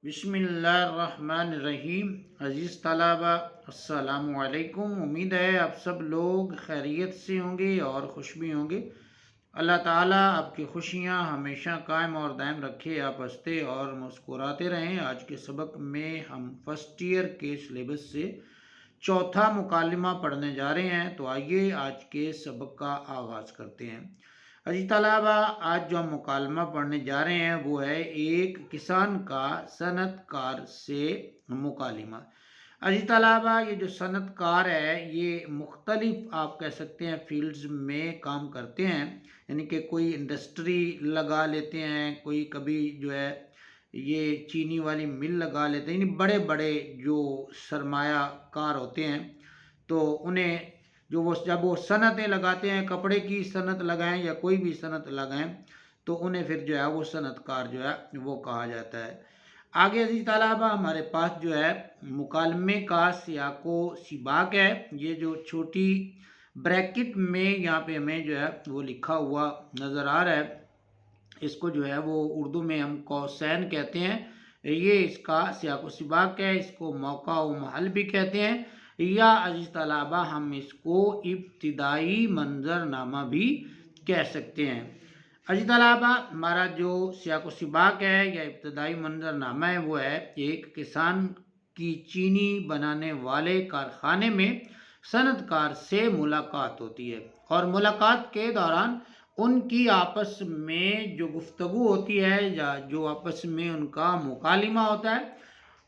بسم اللہ الرحمن الرحیم۔ عزیز طلبہ السلام علیکم۔ امید ہے آپ سب لوگ خیریت سے ہوں گے اور خوش بھی ہوں گے۔ اللہ تعالیٰ آپ کی خوشیاں ہمیشہ قائم اور دائم رکھے، آپ ہنستے اور مسکراتے رہیں۔ آج کے سبق میں ہم فرسٹ ایئر کے سلیبس سے چوتھا مکالمہ پڑھنے جا رہے ہیں، تو آئیے آج کے سبق کا آغاز کرتے ہیں۔ عزیز طلبہ، آج جو ہم مکالمہ پڑھنے جا رہے ہیں وہ ہے ایک کسان کا صنعت کار سے مکالمہ۔ عزیز طلبہ، یہ جو صنعت کار ہے یہ مختلف آپ کہہ سکتے ہیں فیلڈز میں کام کرتے ہیں، یعنی کہ کوئی انڈسٹری لگا لیتے ہیں، کوئی کبھی جو ہے یہ چینی والی مل لگا لیتے ہیں، یعنی بڑے بڑے جو سرمایہ کار ہوتے ہیں تو انہیں جب وہ صنعتیں لگاتے ہیں، کپڑے کی صنعت لگائیں یا کوئی بھی صنعت لگائیں تو انہیں پھر جو ہے وہ صنعت کار جو ہے وہ کہا جاتا ہے۔ آگے عزیز طلبہ ہمارے پاس جو ہے مکالمے کا سیاق و سباق ہے۔ یہ جو چھوٹی بریکٹ میں یہاں پہ ہمیں جو ہے وہ لکھا ہوا نظر آ رہا ہے، اس کو جو ہے وہ اردو میں ہم قوسین کہتے ہیں۔ یہ اس کا سیاق و سباق ہے، اس کو موقع و محل بھی کہتے ہیں، یا عزیز طلبہ ہم اس کو ابتدائی منظر نامہ بھی کہہ سکتے ہیں۔ عزیز طلبہ، ہمارا جو سیاق و سباق ہے یا ابتدائی منظر نامہ ہے وہ ہے ایک کسان کی چینی بنانے والے کارخانے میں صنعت کار سے ملاقات ہوتی ہے، اور ملاقات کے دوران ان کی آپس میں جو گفتگو ہوتی ہے یا جو آپس میں ان کا مکالمہ ہوتا ہے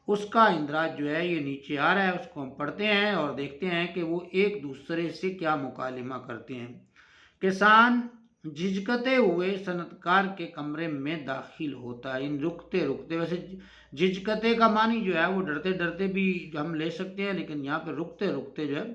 اس کا اندراج جو ہے یہ نیچے آ رہا ہے، اس کو ہم پڑھتے ہیں اور دیکھتے ہیں کہ وہ ایک دوسرے سے کیا مکالمہ کرتے ہیں۔ کسان جھجکتے ہوئے صنعت کار کے کمرے میں داخل ہوتا ہے، رکتے رکتے، ویسے جھجکتے کا معنی جو ہے وہ ڈرتے ڈرتے بھی ہم لے سکتے ہیں، لیکن یہاں پہ رکتے رکتے جو ہے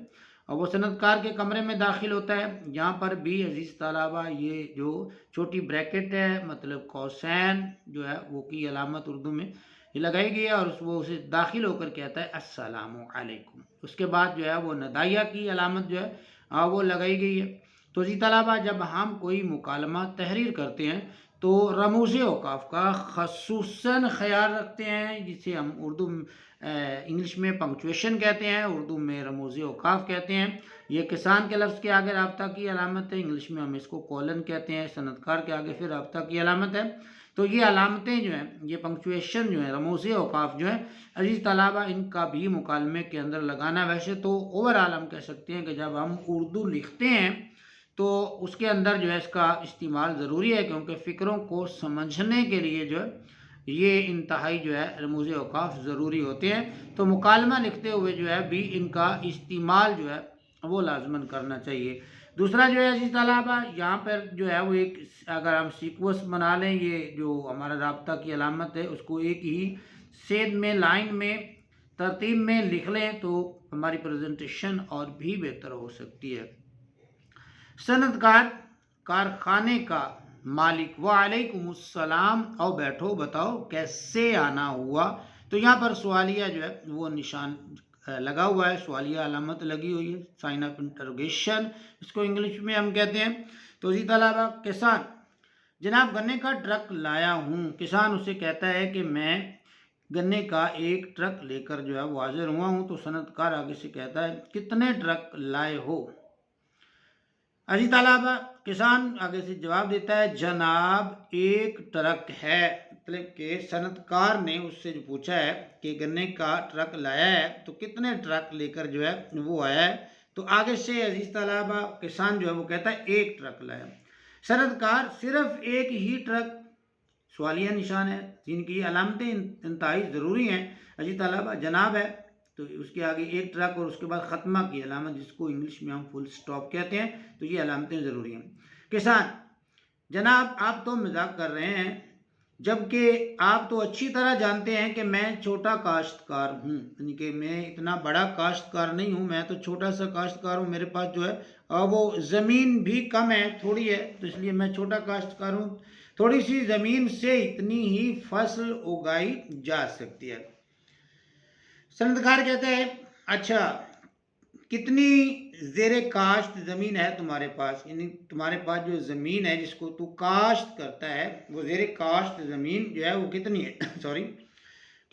اور وہ صنعت کار کے کمرے میں داخل ہوتا ہے۔ یہاں پر بھی عزیز طلبہ یہ جو چھوٹی بریکٹ ہے مطلب قوسین جو ہے وہ کی علامت اردو میں یہ لگائی گئی ہے، اور وہ اسے داخل ہو کر کہتا ہے السلام علیکم۔ اس کے بعد جو ہے وہ ندائیہ کی علامت جو ہے وہ لگائی گئی ہے۔ تو عزیز طلبہ، جب ہم کوئی مکالمہ تحریر کرتے ہیں تو رموز اوقاف کا خصوصاً خیال رکھتے ہیں، جسے ہم انگلش میں پنکچویشن کہتے ہیں، اردو میں رموز اوقاف کہتے ہیں۔ یہ کسان کے لفظ کے آگے رابطہ کی علامت ہے، انگلش میں ہم اس کو کولن کہتے ہیں، صنعت کار کے آگے پھر رابطہ کی علامت ہے۔ تو یہ علامتیں جو ہیں، یہ پنکچویشن جو ہیں، رموز اوقاف جو ہیں عزیز طلبہ، ان کا بھی مکالمے کے اندر لگانا، ویسے تو اوورآل ہم کہہ سکتے ہیں کہ جب ہم اردو لکھتے ہیں تو اس کے اندر جو ہے اس کا استعمال ضروری ہے، کیونکہ فکروں کو سمجھنے کے لیے جو ہے یہ انتہائی جو ہے رموز اوقاف ضروری ہوتے ہیں۔ تو مکالمہ لکھتے ہوئے جو ہے بھی ان کا استعمال جو ہے وہ لازماً کرنا چاہیے۔ دوسرا جو ہے عزیز طلبہ، یہاں پر جو ہے وہ ایک اگر ہم سیکوینس بنا لیں، یہ جو ہمارا رابطہ کی علامت ہے اس کو ایک ہی سیدھ میں لائن میں ترتیب میں لکھ لیں تو ہماری پریزنٹیشن اور بھی بہتر ہو سکتی ہے۔ صنعت کار کارخانے کا مالک: وعلیکم السلام، آؤ بیٹھو، بتاؤ کیسے آنا ہوا؟ تو یہاں پر سوالیہ جو ہے وہ نشان لگا ہوا ہے، سوالیہ علامت لگی ہوئی ہے، سائن آف انٹروگیشن اس کو انگلش میں ہم کہتے ہیں۔ تو عزیز طلبہ، کسان: جناب گنے کا ٹرک لایا ہوں۔ کسان اسے کہتا ہے کہ میں گنے کا ایک ٹرک لے کر جو ہے وہ حاضر ہوا ہوں۔ تو صنعت کار آگے سے کہتا ہے کتنے ٹرک لائے ہو؟ عزیز طلبہ، کسان آگے سے جواب دیتا ہے جناب ایک ٹرک ہے، مطلب کہ صنعت کار نے اس سے جو پوچھا ہے کہ گنے کا ٹرک لایا ہے تو کتنے ٹرک لے کر جو ہے وہ آیا ہے؟ تو آگے سے عزیز طلبہ کسان جو ہے وہ کہتا ہے ایک ٹرک لایا۔ صنعت کار: صرف ایک ہی ٹرک؟ سوالیہ نشان ہے جن کی علامتیں انتہائی ضروری ہیں عزیز طلبہ۔ جناب ہے تو اس کے آگے ایک ٹرک اور اس کے بعد ختمہ کی علامت جس کو انگلش میں ہم فل سٹاپ کہتے ہیں، تو یہ علامتیں ضروری ہیں۔ کسان: جناب آپ تو مذاق کر رہے ہیں، جبکہ آپ تو اچھی طرح جانتے ہیں کہ میں چھوٹا کاشتکار ہوں، یعنی کہ میں اتنا بڑا کاشتکار نہیں ہوں، میں تو چھوٹا سا کاشتکار ہوں، میرے پاس جو ہے وہ زمین بھی کم ہے، تھوڑی ہے، تو اس لیے میں چھوٹا کاشتکار ہوں۔ تھوڑی سی زمین سے اتنی ہی فصل اگائی جا سکتی ہے۔ صنعت کار کہتا ہے اچھا کتنی زیر کاشت زمین ہے تمہارے پاس، یعنی تمہارے پاس جو زمین ہے جس کو تو کاشت کرتا ہے وہ زیر کاشت زمین جو ہے وہ کتنی ہے؟ سوری۔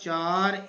4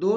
2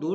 2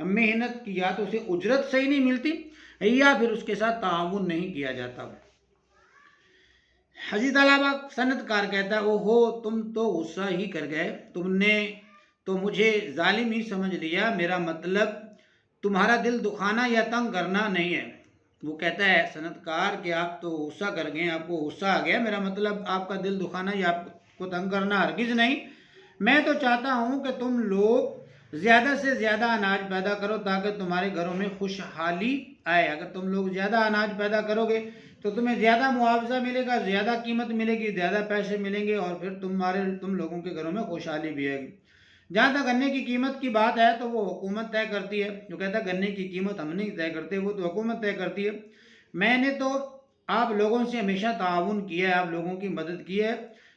محنت کی یا تو اسے اجرت صحیح نہیں ملتی یا پھر اس کے ساتھ تعاون نہیں کیا جاتا۔ حجی طلبہ صنعت کار کہتا ہے اوہو تم تو غصہ ہی کر گئے، تم نے تو مجھے ظالم ہی سمجھ لیا، میرا مطلب تمہارا دل دکھانا یا تنگ کرنا نہیں ہے۔ وہ کہتا ہے صنعت کار کہ آپ تو غصہ کر گئے، آپ کو غصہ آ گیا، میرا مطلب آپ کا دل دکھانا یا آپ کو تنگ کرنا ہرگز نہیں، میں تو چاہتا ہوں کہ تم لوگ زیادہ سے زیادہ اناج پیدا کرو تاکہ تمہارے گھروں میں خوشحالی آئے۔ اگر تم لوگ زیادہ اناج پیدا کرو گے تو تمہیں زیادہ معاوضہ ملے گا، زیادہ قیمت ملے گی، زیادہ پیسے ملیں گے اور پھر تم لوگوں کے گھروں میں خوشحالی بھی آئے گی۔ جہاں تک گنے کی قیمت کی بات ہے تو وہ حکومت طے کرتی ہے۔ جو کہتا ہے گنے کی قیمت ہم نہیں طے کرتے، وہ تو حکومت طے کرتی ہے۔ میں نے تو آپ لوگوں سے ہمیشہ تعاون کیا ہے، آپ لوگوں کی مدد کی ہے،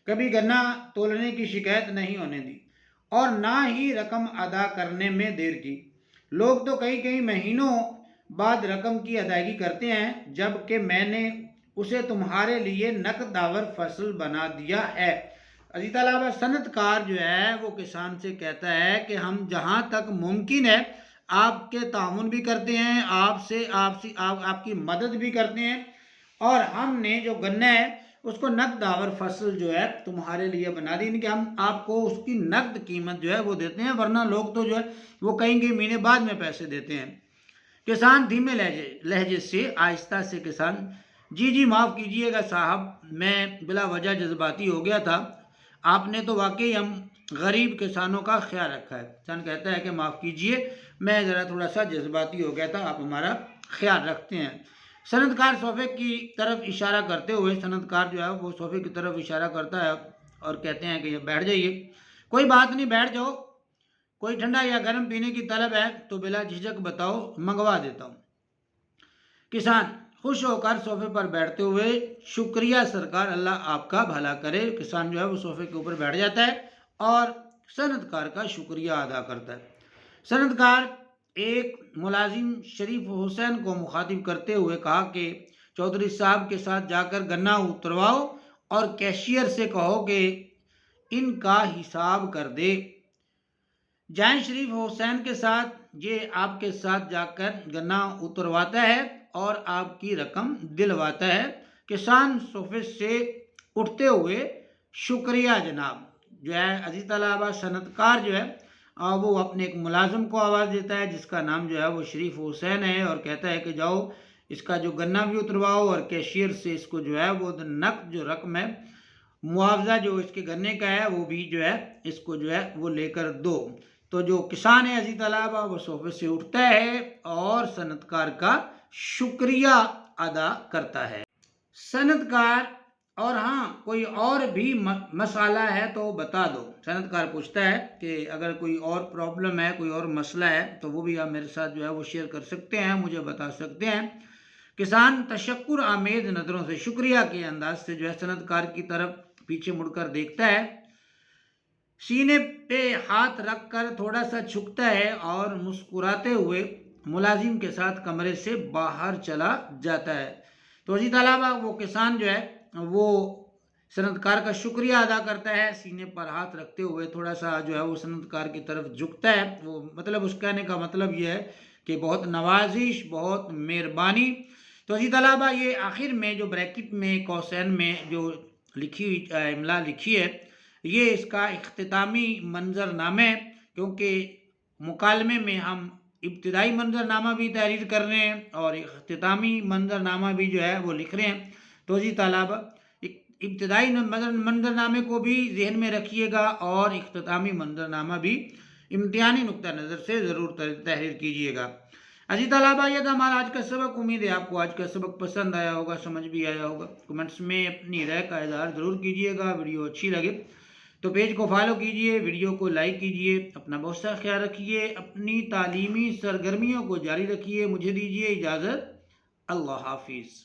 کبھی گنا تولنے کی شکایت نہیں ہونے دی اور نہ ہی رقم ادا کرنے میں دیر کی۔ لوگ تو کئی مہینوں بعد رقم کی ادائیگی کرتے ہیں جبکہ میں نے اسے تمہارے لیے نقد آور فصل بنا دیا ہے۔ عزیز طلبہ صنعت کار جو ہے وہ کسان سے کہتا ہے کہ ہم جہاں تک ممکن ہے آپ کے تعاون بھی کرتے ہیں، آپ کی مدد بھی کرتے ہیں اور ہم نے جو گنا ہے اس کو نقد آور فصل جو ہے تمہارے لیے بنا دی، یعنی کہ ہم آپ کو اس کی نقد قیمت جو ہے وہ دیتے ہیں، ورنہ لوگ تو جو ہے وہ کہیں گے مہینے بعد میں پیسے دیتے ہیں۔ کسان دھیمے لہجے سے آہستہ سے کسان جی معاف کیجئے گا صاحب، میں بلا وجہ جذباتی ہو گیا تھا، آپ نے تو واقعی ہم غریب کسانوں کا خیال رکھا ہے۔ کسان کہتا ہے کہ معاف کیجئے، میں ذرا تھوڑا سا جذباتی ہو گیا تھا، آپ ہمارا خیال رکھتے ہیں۔ صنعت کار صوفے کی طرف اشارہ کرتے ہوئے صنعت کار جو ہے وہ صوفے کی طرف اشارہ کرتا ہے اور کہتے ہیں کہ یہ بیٹھ جائیے، کوئی بات نہیں بیٹھ جاؤ، کوئی ٹھنڈا یا گرم پینے کی طلب ہے تو بلا جھجک بتاؤ، منگوا دیتا ہوں۔ کسان خوش ہو کر صوفے پر بیٹھتے ہوئے شکریہ سرکار، اللہ آپ کا بھلا کرے۔ کسان جو ہے وہ صوفے کے اوپر بیٹھ جاتا ہے اور صنعت کار کا شکریہ ادا کرتا ہے۔ صنعت کار ایک ملازم شریف حسین کو مخاطب کرتے ہوئے کہا کہ چودھری صاحب کے ساتھ جا کر گنا اترواؤ اور کیشیئر سے کہو کہ ان کا حساب کر دے۔ جائیں شریف حسین کے ساتھ، یہ آپ کے ساتھ جا کر گنا اترواتا ہے اور آپ کی رقم دلواتا ہے۔ کسان صوفے سے اٹھتے ہوئے شکریہ جناب جو ہے عزیز طلبہ صنعت کار جو ہے وہ اپنے ایک ملازم کو آواز دیتا ہے جس کا نام جو ہے وہ شریف حسین ہے اور کہتا ہے کہ جاؤ اس کا جو گنا بھی اترواؤ اور کیشیئر سے اس کو جو ہے وہ نقد جو رقم ہے، معاوضہ جو اس کے گنے کا ہے وہ بھی جو ہے اس کو جو ہے وہ لے کر دو۔ تو جو کسان ہے عزیز طلبہ وہ صوفے سے اٹھتا ہے اور صنعت کار کا شکریہ ادا کرتا ہے۔ صنعت کار اور ہاں کوئی اور بھی مسئلہ ہے تو بتا دو۔ صنعت کار پوچھتا ہے کہ اگر کوئی اور پرابلم ہے، کوئی اور مسئلہ ہے تو وہ بھی آپ میرے ساتھ جو ہے وہ شیئر کر سکتے ہیں، مجھے بتا سکتے ہیں۔ کسان تشکر آمیز نظروں سے شکریہ کے انداز سے جو ہے صنعت کار کی طرف پیچھے مڑ کر دیکھتا ہے، سینے پہ ہاتھ رکھ کر تھوڑا سا جھکتا ہے اور مسکراتے ہوئے ملازم کے ساتھ کمرے سے باہر چلا جاتا ہے۔ تو عزیز طلبہ وہ کسان جو ہے وہ صنعت کار کا شکریہ ادا کرتا ہے، سینے پر ہاتھ رکھتے ہوئے تھوڑا سا جو ہے وہ صنعت کار کی طرف جھکتا ہے۔ وہ مطلب اس کہنے کا مطلب یہ ہے کہ بہت نوازش، بہت مہربانی۔ تو عزیز طلبہ یہ آخر میں جو بریکٹ میں قوسین میں جو لکھی ہوئی املا لکھی ہے یہ اس کا اختتامی منظر نامہ ہے، کیونکہ مکالمے میں ہم ابتدائی منظر نامہ بھی تحریر کر رہے ہیں اور اختتامی منظر نامہ بھی جو ہے وہ لکھ رہے ہیں۔ تو عزیز طلبہ ابتدائی منظر نامے کو بھی ذہن میں رکھیے گا اور اختتامی منظر نامہ بھی امتحانی نقطہ نظر سے ضرور تحریر کیجیے گا۔ عزیز طلبہ یہ تھا ہمارا آج کا سبق، امید ہے آپ کو آج کا سبق پسند آیا ہوگا، سمجھ بھی آیا ہوگا۔ کمنٹس میں اپنی رائے کا اظہار ضرور کیجیے گا۔ ویڈیو اچھی لگے تو پیج کو فالو کیجیے، ویڈیو کو لائک کیجیے، اپنا بہت سا خیال رکھیے، اپنی تعلیمی سرگرمیوں کو جاری رکھیے۔ مجھے دیجیے اجازت، اللہ حافظ۔